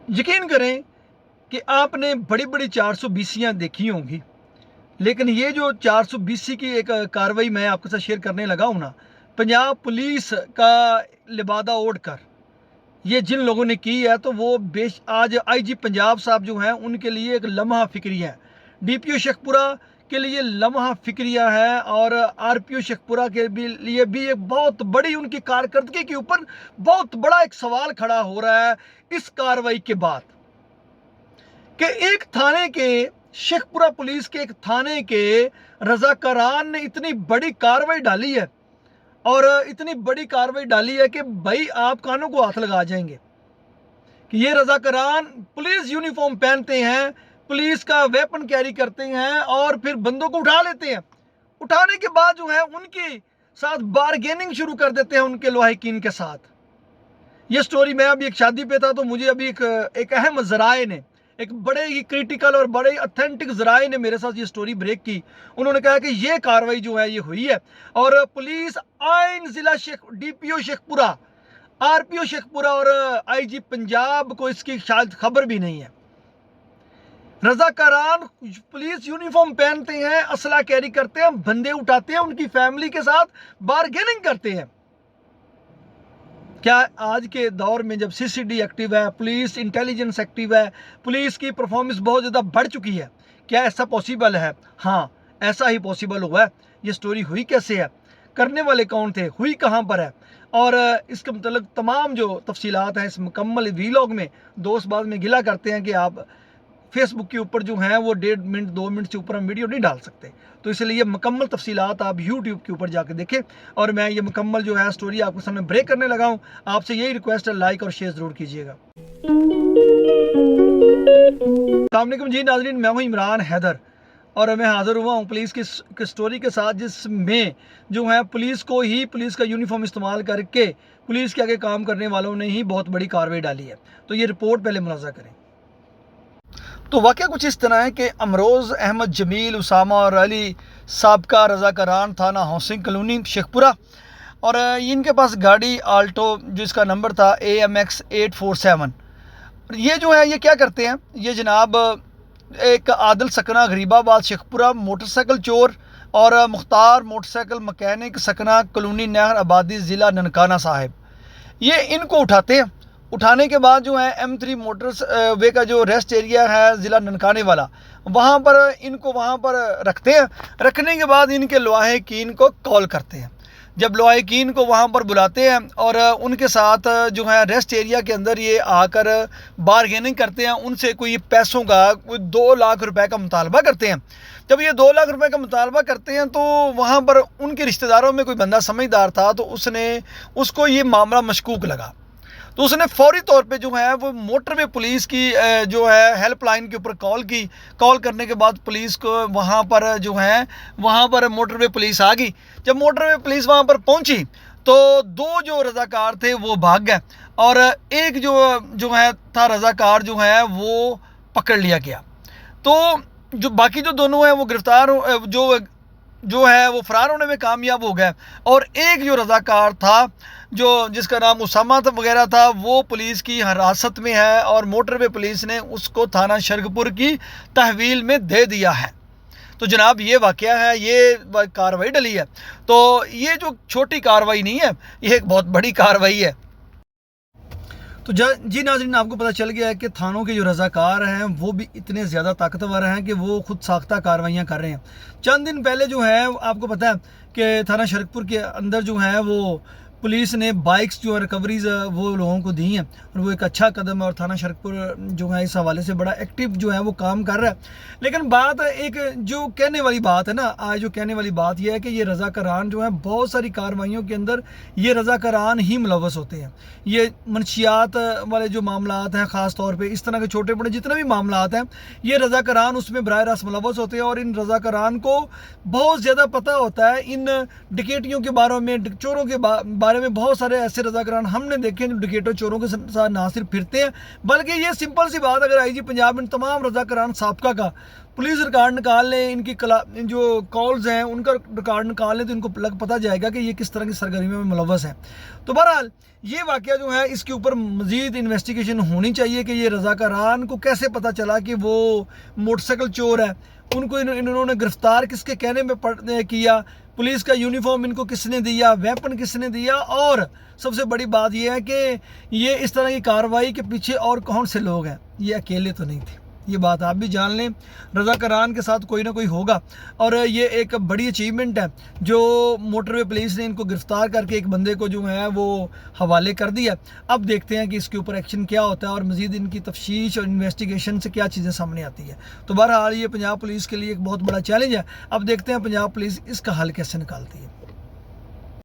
यकीन करें कि आपने बड़ी बड़ी 420 देखी होंगी, लेकिन ये जो 420 की एक कार्रवाई मैं आपके साथ शेयर करने लगा हूँ ना, पंजाब पुलिस का लिबादा ओढ़ कर ये जिन लोगों ने की है, तो वो बेश आज आईजी पंजाब साहब जो हैं उनके लिए एक लम्हा फिक्रिया है। डीपीओ शेखपुरा के लिए लम्हा फिक्रिया है, और आरपीओ शेखपुरा के भी लिए भी एक बहुत बड़ी उनकी कारकर्दगी के ऊपर बहुत बड़ा एक सवाल खड़ा हो रहा है इस कार्रवाई के बाद कि एक थाने के, शेखपुरा पुलिस के एक थाने के रजाकारान ने इतनी बड़ी कार्रवाई डाली है, और इतनी बड़ी कार्रवाई डाली है कि भाई आप कानों को हाथ लगा जाएंगे कि ये रजाकारान पुलिस यूनिफॉर्म पहनते हैं, पुलिस का वेपन कैरी करते हैं, और फिर बंदों को उठा लेते हैं। उठाने के बाद जो है उनके साथ बारगेनिंग शुरू कर देते हैं उनके लोहाकीन के साथ। ये स्टोरी, मैं अभी एक शादी पे था, तो मुझे अभी एक अहम जराए ने, एक बड़े ही क्रिटिकल और बड़े ही ऑथेंटिक जराए ने मेरे साथ ये स्टोरी ब्रेक की। उन्होंने कहा कि ये कार्रवाई जो है ये हुई है, और पुलिस आइन जिला डीपीओ शेखपुरा, आरपीओ शेखपुरा और आईजी पंजाब को इसकी शायद खबर भी नहीं है। रजाकारान पुलिस यूनिफॉर्म पहनते हैं, असला कैरी करते हैं, बंदे उठाते हैं, उनकी फैमिली के साथ बारगेनिंग करते हैं। क्या आज के दौर में जब सीसीडी एक्टिव है, पुलिस इंटेलिजेंस एक्टिव है, पुलिस की परफॉर्मेंस बहुत ज़्यादा बढ़ चुकी है, क्या ऐसा पॉसिबल है? हाँ, ऐसा ही पॉसिबल हुआ है। ये स्टोरी हुई कैसे है, करने वाले कौन थे, हुई कहाँ पर है, और इसके मतलब तमाम जो तफसीलात हैं इस मुकम्मल वीलॉग में। दोस्त बाद में गिला करते हैं कि आप फेसबुक के ऊपर जो है वो 1.5 मिनट 2 मिनट से ऊपर हम वीडियो नहीं डाल सकते, तो इसलिए मुकम्मल तफसीलात आप यूट्यूब के ऊपर जाकर देखें। और मैं ये मुकम्मल जो है स्टोरी आपके सामने ब्रेक करने लगा हूँ। आपसे यही रिक्वेस्ट है, लाइक और शेयर ज़रूर कीजिएगा। अस्सलाम वालेकुम जी नाज़रीन, मैं हूँ इमरान हैदर, और मैं हाज़िर हुआ हूँ पुलिस की स्टोरी के साथ, जिसमें जो है पुलिस को ही, पुलिस का यूनिफॉर्म इस्तेमाल करके पुलिस के आगे काम करने वालों ने ही बहुत बड़ी कार्रवाई डाली है। तो ये रिपोर्ट पहले मुलाज़ा करें। तो वाक़या कुछ इस तरह है कि अमरोज़ अहमद जमील उसामा और अली साबका रज़ाकारान थाना हाउसिंग कॉलोनी शेखपुरा, और इनके पास गाड़ी आल्टो जिसका नंबर था AMX 847। ये जो है ये क्या करते हैं, ये जनाब एक आदिल सकना गरीबाबाद शेखपुरा मोटरसाइकिल चोर और मुख्तार मोटरसाइकिल मकैनिक सकना कॉलोनी नहर आबादी ज़िला ननकाना साहिब, ये इनको उठाते हैं। उठाने के बाद जो है M3 मोटर्स वे का जो रेस्ट एरिया है ज़िला ननकाने वाला, वहाँ पर इनको वहाँ पर रखते हैं। रखने के बाद इनके लोहाकीन को कॉल करते हैं। जब लोहाकीन को वहाँ पर बुलाते हैं और उनके साथ जो है रेस्ट एरिया के अंदर ये आकर बारगेनिंग करते हैं, उनसे कोई पैसों का कोई 2 लाख रुपए का मुतालबा करते हैं। जब ये 2 लाख रुपए का मुतालबा करते हैं, तो वहाँ पर उनके रिश्तेदारों में कोई बंदा समझदार था, तो उसको ये मामला मशकूक लगा, तो उसने फौरी तौर पे जो है वो मोटरवे पुलिस की जो है हेल्पलाइन के ऊपर कॉल की। कॉल करने के बाद पुलिस को वहाँ पर जो है वहाँ पर मोटरवे पुलिस आ गई। जब मोटरवे पुलिस वहाँ पर पहुँची, तो 2 जो रज़ाकार थे वो भाग गए, और एक जो है था रज़ाकार जो है वो पकड़ लिया गया। तो जो बाकी जो दोनों हैं वो गिरफ्तार जो है वो फरार होने में कामयाब हो गया, और एक जो रज़ाकार था जिसका नाम उसामा वगैरह था, वो पुलिस की हिरासत में है, और मोटरवे पुलिस ने उसको थाना शरगपुर की तहवील में दे दिया है। तो जनाब ये वाक़या है, ये कार्रवाई डली है। तो ये जो छोटी कार्रवाई नहीं है, ये एक बहुत बड़ी कार्रवाई है। तो जी नाज़रीन, आपको पता चल गया है कि थानों के जो रज़ाकार हैं वो भी इतने ज़्यादा ताकतवर हैं कि वो खुद साख्ता कार्रवाइयाँ कर रहे हैं। चंद दिन पहले जो है आपको पता है कि थाना शरगपुर के अंदर जो है वो पुलिस ने बाइक्स जो रिकवरीज वो लोगों को दी हैं, और वो एक अच्छा कदम है, और थाना शरगपुर जो है इस हवाले से बड़ा एक्टिव जो है वो काम कर रहा है। लेकिन बात एक जो कहने वाली बात है ना, आज जो कहने वाली बात यह है कि ये रज़ाकारान जो है बहुत सारी कार्रवाइयों के अंदर ये रज़ाकारान ही मुलव्वस होते हैं। ये मनशियात वाले जो मामलात हैं, ख़ास तौर पर इस तरह के छोटे बड़े जितने भी मामलात हैं, ये रज़ाकारान उसमें बराह रास्त मुलव्वस होते हैं, और इन रज़ाकारान को बहुत ज़्यादा पता होता है इन डकैतियों के बारे में, चोरों के बारे में बहुत सारे ऐसे रज़ाकारान हमने देखे हैं जो डकैतों चोरों के साथ ना सिर्फ फिरते हैं, बल्कि ये सिंपल सी बात, अगर आईजी पंजाब इन तमाम रज़ाकारान साबका का पुलिस रिकॉर्ड निकाल लें, इनकी जो कॉल्स हैं उनका रिकॉर्ड निकाल लें, तो इनको पता जाएगा कि ये किस तरह की सरगर्मियों में मुलव्वस है। तो बहरहाल ये वाक़या जो है इसके ऊपर मज़ीद इन्वेस्टिगेशन होनी चाहिए कि ये रज़ाकारान को कैसे पता चला कि वो मोटरसाइकिल चोर है, उनको इन्होंने गिरफ्तार किसके कहने में किया, पुलिस का यूनिफॉर्म इनको किसने दिया, वेपन किसने दिया, और सबसे बड़ी बात यह है कि ये इस तरह की कार्रवाई के पीछे और कौन से लोग हैं, ये अकेले तो नहीं थे। ये बात आप भी जान लें, रज़ाकारान के साथ कोई ना कोई होगा, और ये एक बड़ी अचीवमेंट है जो मोटरवे पुलिस ने इनको गिरफ्तार करके एक बंदे को जो है वो हवाले कर दिया। अब देखते हैं कि इसके ऊपर एक्शन क्या होता है और मज़ीद इनकी तफ्तीश और इन्वेस्टिगेशन से क्या चीज़ें सामने आती है। तो बहरहाल ये पंजाब पुलिस के लिए एक बहुत बड़ा चैलेंज है। अब देखते हैं पंजाब पुलिस इसका हल कैसे निकालती है।